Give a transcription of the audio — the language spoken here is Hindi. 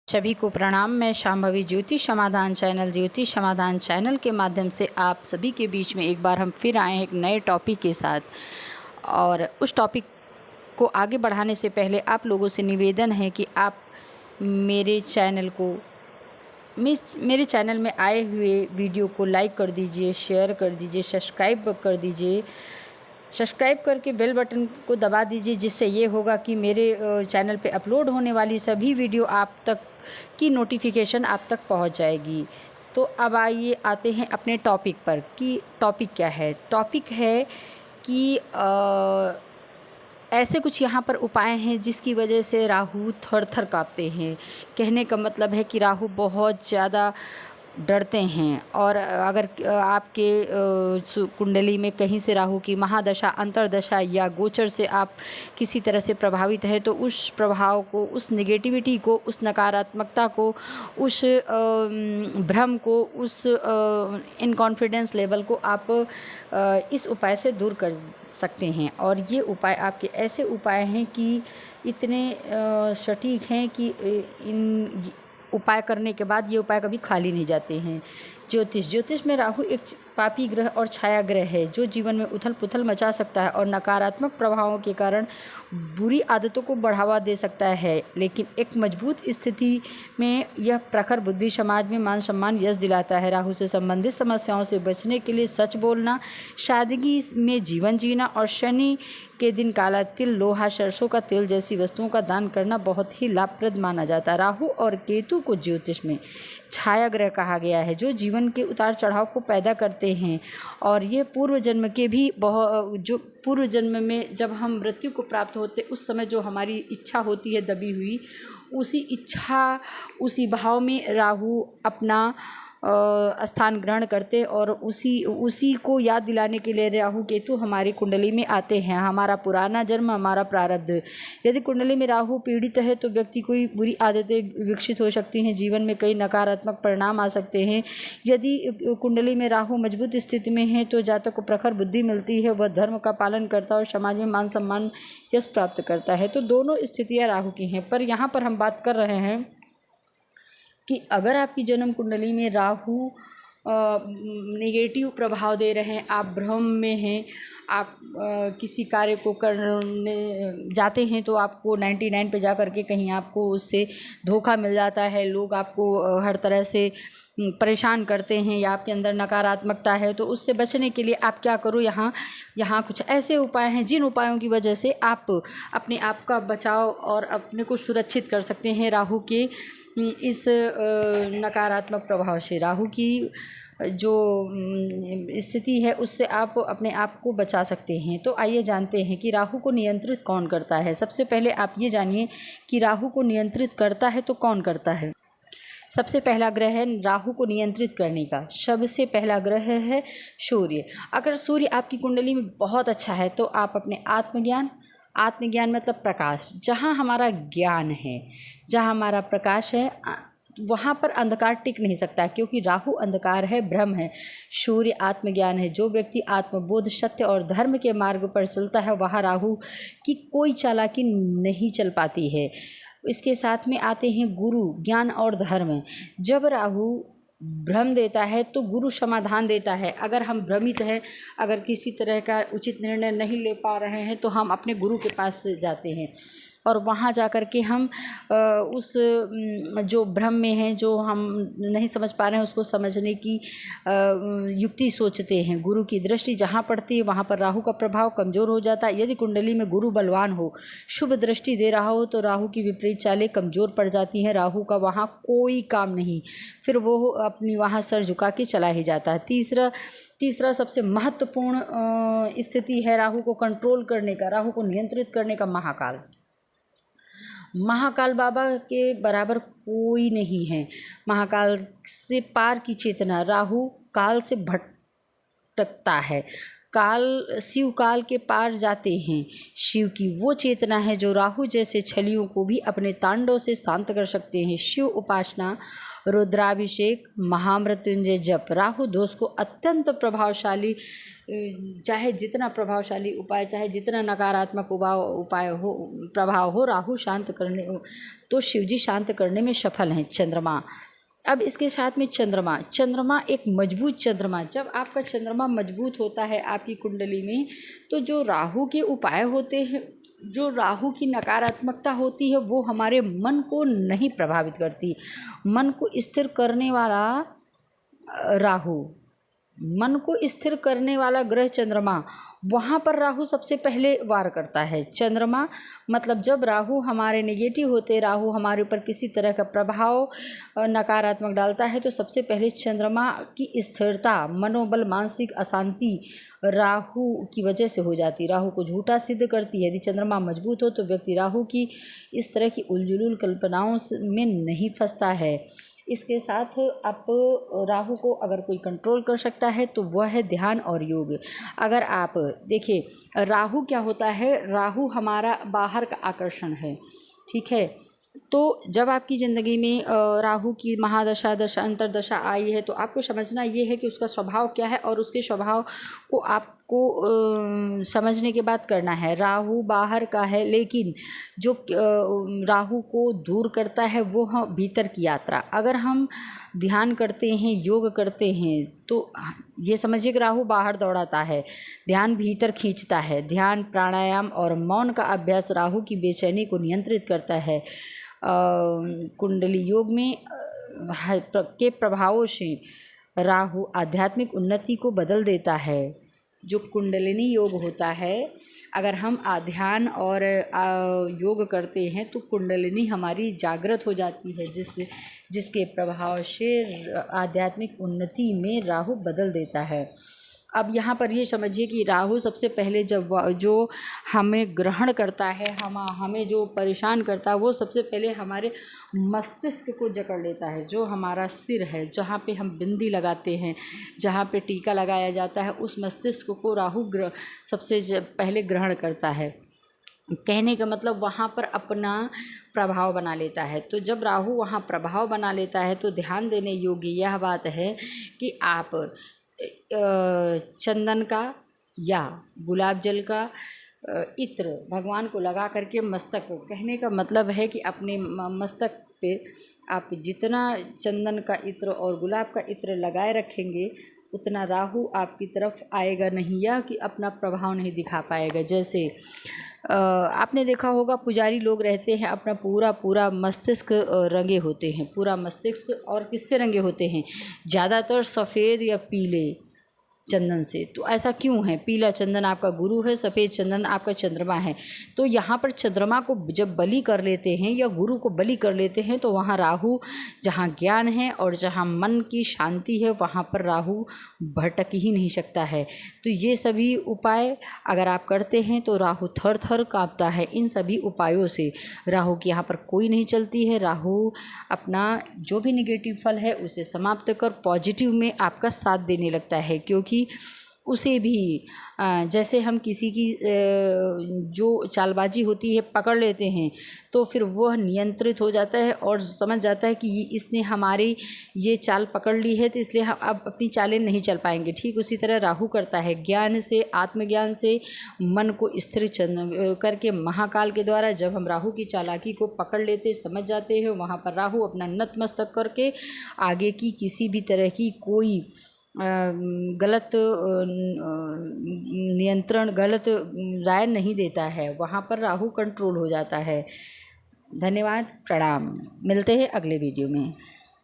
सभी को प्रणाम। मैं शांभवी ज्योतिष समाधान चैनल के माध्यम से आप सभी के बीच में एक बार हम फिर आए हैं एक नए टॉपिक के साथ। और उस टॉपिक को आगे बढ़ाने से पहले आप लोगों से निवेदन है कि आप मेरे चैनल में आए हुए वीडियो को लाइक कर दीजिए, शेयर कर दीजिए, सब्सक्राइब कर दीजिए। सब्सक्राइब करके बेल बटन को दबा दीजिए, जिससे ये होगा कि मेरे चैनल पे अपलोड होने वाली सभी वीडियो आप तक की नोटिफिकेशन आप तक पहुंच जाएगी। तो अब आइए आते हैं अपने टॉपिक पर कि टॉपिक क्या है। टॉपिक है कि ऐसे कुछ यहाँ पर उपाय हैं जिसकी वजह से राहु थर थर काँपते हैं। कहने का मतलब है कि राहु बहुत ज़्यादा डरते हैं। और अगर आपके कुंडली में कहीं से राहु की महादशा, अंतरदशा या गोचर से आप किसी तरह से प्रभावित है, तो उस प्रभाव को, उस नेगेटिविटी को, उस नकारात्मकता को, उस भ्रम को, उस इनकॉन्फिडेंस लेवल को आप इस उपाय से दूर कर सकते हैं। और ये उपाय आपके ऐसे उपाय हैं कि इतने सटीक हैं कि इन उपाय करने के बाद ये उपाय कभी खाली नहीं जाते हैं। ज्योतिष में राहु एक पापी ग्रह और छाया ग्रह है जो जीवन में उथल पुथल मचा सकता है और नकारात्मक प्रभावों के कारण बुरी आदतों को बढ़ावा दे सकता है। लेकिन एक मजबूत स्थिति में यह प्रखर बुद्धि समाज में मान सम्मान, यश दिलाता है। राहु से संबंधित समस्याओं से बचने के लिए सच बोलना, सादगी में जीवन जीना और शनि के दिन काला तिल, लोहा, सरसों का तेल जैसी वस्तुओं का दान करना बहुत ही लाभप्रद माना जाता है। राहु और केतु को ज्योतिष में छाया ग्रह कहा गया है जो जीवन के उतार चढ़ाव को पैदा करते हैं। और ये पूर्व जन्म के भी जो पूर्व जन्म में जब हम मृत्यु को प्राप्त होते उस समय जो हमारी इच्छा होती है दबी हुई, उसी इच्छा, उसी भाव में राहु अपना स्थान ग्रहण करते और उसी को याद दिलाने के लिए राहु केतु हमारी कुंडली में आते हैं। हमारा पुराना जन्म, हमारा प्रारब्ध। यदि कुंडली में राहु पीड़ित है तो व्यक्ति कोई बुरी आदतें विकसित हो सकती हैं, जीवन में कई नकारात्मक परिणाम आ सकते हैं। यदि कुंडली में राहु मजबूत स्थिति में है तो जातक को प्रखर बुद्धि मिलती है, वह धर्म का पालन करता है और समाज में मान सम्मान, यश प्राप्त करता है। तो दोनों स्थितियाँ राहु की हैं। पर यहाँ पर हम बात कर रहे हैं कि अगर आपकी जन्म कुंडली में राहु नेगेटिव प्रभाव दे रहे हैं, आप भ्रम में हैं, आप किसी कार्य को करने जाते हैं तो आपको 99 पे जा कर के कहीं आपको उससे धोखा मिल जाता है, लोग आपको हर तरह से परेशान करते हैं या आपके अंदर नकारात्मकता है, तो उससे बचने के लिए आप क्या करो, यहाँ कुछ ऐसे उपाय हैं जिन उपायों की वजह से आप अपने आप का बचाव और अपने को सुरक्षित कर सकते हैं राहु के इस नकारात्मक प्रभाव से। राहु की जो स्थिति है उससे आप अपने आप को बचा सकते हैं। तो आइए जानते हैं कि राहु को नियंत्रित कौन करता है। सबसे पहले आप ये जानिए कि राहु को नियंत्रित करता है तो कौन करता है। सबसे पहला ग्रह है राहु को नियंत्रित करने का, सबसे पहला ग्रह है सूर्य। अगर सूर्य आपकी कुंडली में बहुत अच्छा है तो आप अपने आत्मज्ञान मतलब प्रकाश, जहाँ हमारा ज्ञान है, जहाँ हमारा प्रकाश है, वहाँ पर अंधकार टिक नहीं सकता, क्योंकि राहु अंधकार है, भ्रम है। सूर्य आत्मज्ञान है। जो व्यक्ति आत्मबोध, सत्य और धर्म के मार्ग पर चलता है वहाँ राहु की कोई चालाकी नहीं चल पाती है। इसके साथ में आते हैं गुरु, ज्ञान और धर्म। जब राहु भ्रम देता है तो गुरु समाधान देता है। अगर हम भ्रमित हैं, अगर किसी तरह का उचित निर्णय नहीं ले पा रहे हैं तो हम अपने गुरु के पास जाते हैं और वहाँ जा कर के हम उस जो भ्रम में हैं, जो हम नहीं समझ पा रहे हैं, उसको समझने की युक्ति सोचते हैं। गुरु की दृष्टि जहाँ पड़ती है वहाँ पर राहु का प्रभाव कमज़ोर हो जाता है। यदि कुंडली में गुरु बलवान हो, शुभ दृष्टि दे रहा हो, तो राहु की विपरीत चालें कमज़ोर पड़ जाती हैं। राहु का वहाँ कोई काम नहीं, फिर वो अपनी वहाँ सर झुका के चला ही जाता है। तीसरा सबसे महत्वपूर्ण स्थिति है राहु को कंट्रोल करने का, राहु को नियंत्रित करने का, महाकाल बाबा के बराबर कोई नहीं है। महाकाल से पार की चेतना। राहु काल से भटकता है, शिव काल के पार जाते हैं। शिव की वो चेतना है जो राहु जैसे छलियों को भी अपने तांडव से शांत कर सकते हैं। शिव उपासना, रुद्राभिषेक, महामृत्युंजय जप राहु दोष को अत्यंत प्रभावशाली, चाहे जितना प्रभावशाली उपाय, चाहे जितना नकारात्मक प्रभाव हो, राहु शांत करने तो शिवजी शांत करने में सफल हैं। चंद्रमा, अब इसके साथ में चंद्रमा एक मजबूत चंद्रमा, जब आपका चंद्रमा मजबूत होता है आपकी कुंडली में, तो जो राहु के उपाय होते हैं, जो राहु की नकारात्मकता होती है, वो हमारे मन को नहीं प्रभावित करती। मन को स्थिर करने वाला राहु, मन को स्थिर करने वाला ग्रह चंद्रमा, वहाँ पर राहु सबसे पहले वार करता है। चंद्रमा मतलब जब राहु हमारे नेगेटिव होते, राहु हमारे ऊपर किसी तरह का प्रभाव नकारात्मक डालता है, तो सबसे पहले चंद्रमा की स्थिरता, मनोबल, मानसिक अशांति राहु की वजह से हो जाती, राहु को झूठा सिद्ध करती है। यदि चंद्रमा मजबूत हो तो व्यक्ति राहु की इस तरह की उलझुल कल्पनाओं में नहीं फंसता है। इसके साथ आप राहु को अगर कोई कंट्रोल कर सकता है तो वह है ध्यान और योग। अगर आप देखिए, राहु क्या होता है, राहु हमारा बाहर का आकर्षण है, ठीक है। तो जब आपकी ज़िंदगी में राहु की महादशा, दशा, अंतरदशा आई है, तो आपको समझना ये है कि उसका स्वभाव क्या है, और उसके स्वभाव को आपको समझने के बाद करना है। राहु बाहर का है, लेकिन जो राहु को दूर करता है वो है भीतर की यात्रा। अगर हम ध्यान करते हैं, योग करते हैं, तो ये समझिए कि राहु बाहर दौड़ाता है, ध्यान भीतर खींचता है। ध्यान, प्राणायाम और मौन का अभ्यास राहु की बेचैनी को नियंत्रित करता है। कुंडली योग में के प्रभावों से राहु आध्यात्मिक उन्नति को बदल देता है। जो कुंडलिनी योग होता है, अगर हम ध्यान और योग करते हैं तो कुंडलिनी हमारी जागृत हो जाती है, जिसके प्रभाव से आध्यात्मिक उन्नति में राहु बदल देता है। अब यहाँ पर ये समझिए कि राहु सबसे पहले जो हमें ग्रहण करता है, हमें जो परेशान करता है, वो सबसे पहले हमारे मस्तिष्क को जकड़ लेता है। जो हमारा सिर है, जहाँ पे हम बिंदी लगाते हैं, जहाँ पे टीका लगाया जाता है, उस मस्तिष्क को राहु सबसे पहले ग्रहण करता है। कहने का मतलब वहाँ पर अपना प्रभाव बना लेता है। तो जब राहु वहाँ प्रभाव बना लेता है तो ध्यान देने योग्य यह बात है कि आप चंदन का या गुलाब जल का इत्र भगवान को लगा करके मस्तक को, कहने का मतलब है कि अपने मस्तक पे आप जितना चंदन का इत्र और गुलाब का इत्र लगाए रखेंगे, उतना राहु आपकी तरफ आएगा नहीं, या कि अपना प्रभाव नहीं दिखा पाएगा। जैसे आपने देखा होगा पुजारी लोग रहते हैं, अपना पूरा मस्तिष्क रंगे होते हैं, पूरा मस्तिष्क, और किससे रंगे होते हैं, ज़्यादातर सफ़ेद या पीले चंदन से। तो ऐसा क्यों है? पीला चंदन आपका गुरु है, सफ़ेद चंदन आपका चंद्रमा है। तो यहाँ पर चंद्रमा को जब बलि कर लेते हैं या गुरु को बलि कर लेते हैं, तो वहाँ राहु, जहाँ ज्ञान है और जहाँ मन की शांति है, वहाँ पर राहु भटक ही नहीं सकता है। तो ये सभी उपाय अगर आप करते हैं तो राहु थर थर काँपता है। इन सभी उपायों से राहु की यहाँ पर कोई नहीं चलती है। राहु अपना जो भी नेगेटिव फल है उसे समाप्त कर पॉजिटिव में आपका साथ देने लगता है, क्योंकि उसे भी जैसे हम किसी की जो चालबाजी होती है पकड़ लेते हैं, तो फिर वह नियंत्रित हो जाता है और समझ जाता है कि इसने हमारी ये चाल पकड़ ली है, तो इसलिए हम अब अपनी चालें नहीं चल पाएंगे। ठीक उसी तरह राहु करता है, ज्ञान से, आत्मज्ञान से मन को स्थिर करके महाकाल के द्वारा जब हम राहु की चालाकी को पकड़ लेते, समझ जाते हैं, वहाँ पर राहु अपना नतमस्तक करके आगे की किसी भी तरह की कोई गलत नियंत्रण, गलत राय नहीं देता है। वहाँ पर राहु कंट्रोल हो जाता है। धन्यवाद, प्रणाम। मिलते हैं अगले वीडियो में।